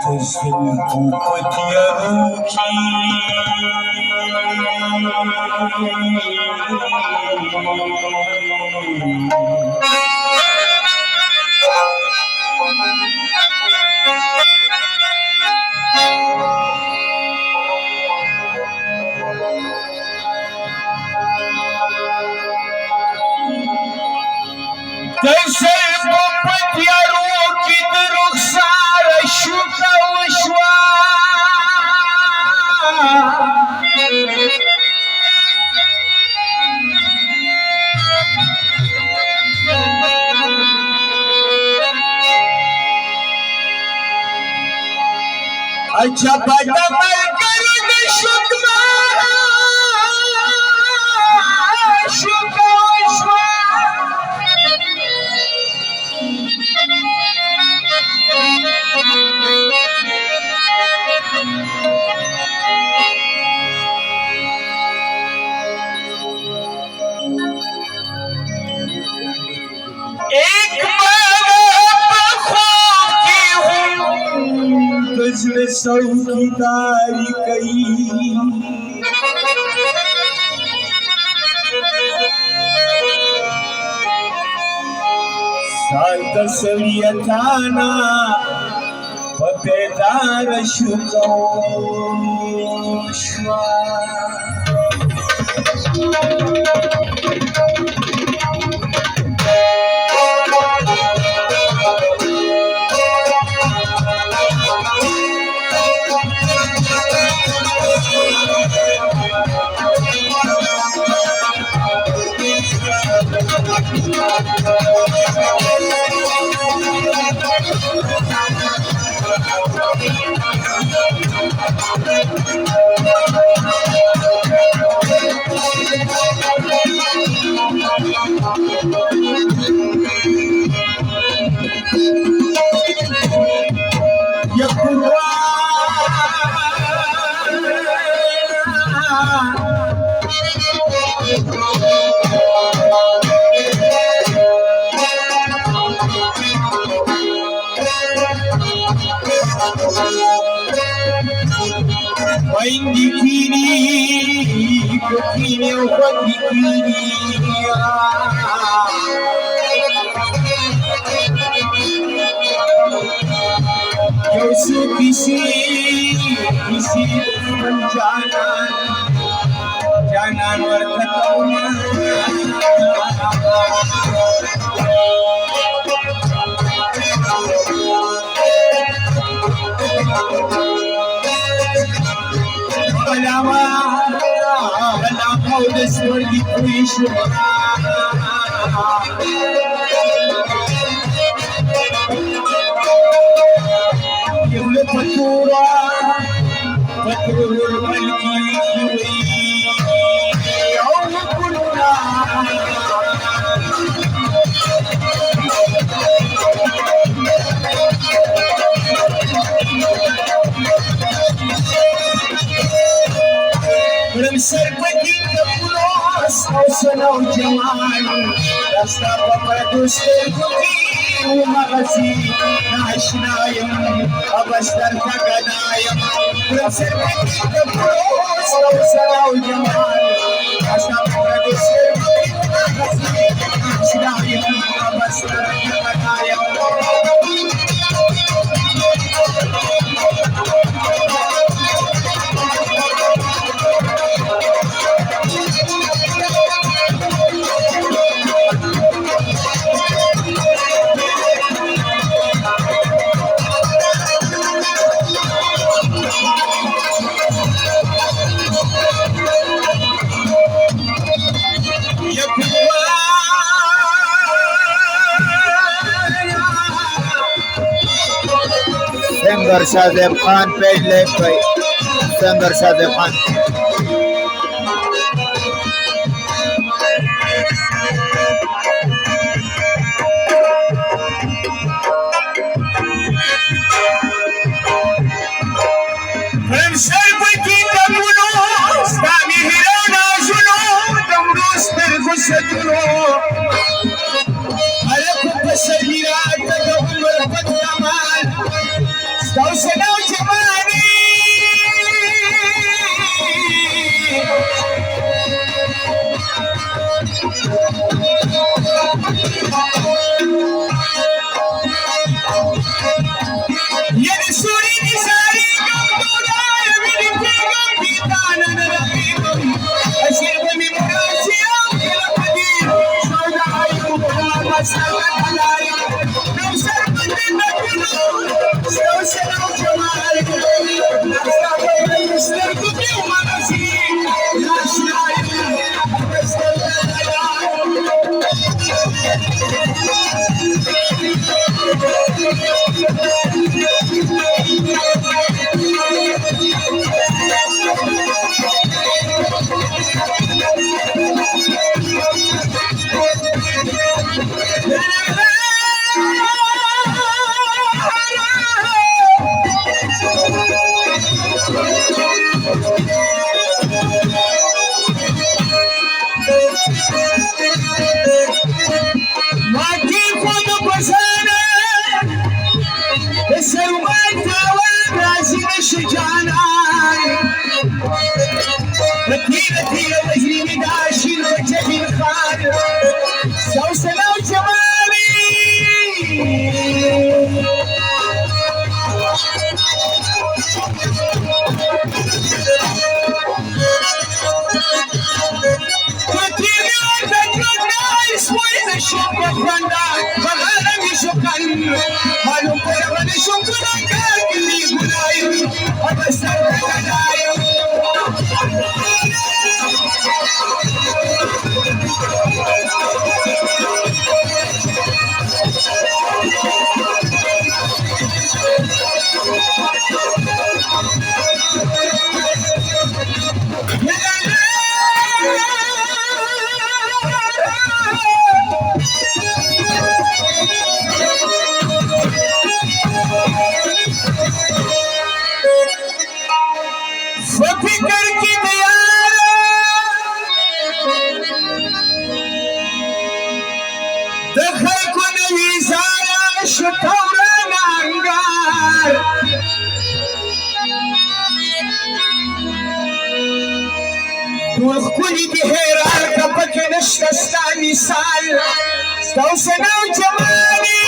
تزلفو پتیارو کی تزلفو پتیارو کی در رخسار شوکا وشوا اچھا بڑا ملگر شکما شوکا وشوا ایک گزر سوکیداری کئی سالتا سویتانا پپیدار شکو شوا وإني فيني كفيني وخدي فيني يوسف كسي من جانان ورتكونا بلا قول سوري كويشو يغلب فتورا فتور الملكي يوم كلنا برمسر بدين كفلوس حسن وجمال دستا بفردوس تلقي ومغزي نعشنايم أبستر كقنايم برمسر بدين كفلوس حسن وجمال دستا بفردوس تلقي ومغزي نعشنايم أبستر كقنايم singer Shahzeb Khan page left भाई singer Shahzeb Khan عليكم بالسيئات تدعو الفتح مال استوصنا والتوان رازي شجانا رتيبتي وجهي مداشي وجهي الخال سوسنة وجمالي رتيبي وتجنايس وين الشوق فندا فغالي شكن مالو قربني شكرا كاكلي بلايم أبسر كنايم فكر کی دیار دخل کن ویزارا شطورا نانگار دول خونی دی حیران کپک نشتستا مثال ستوسنا و جمالی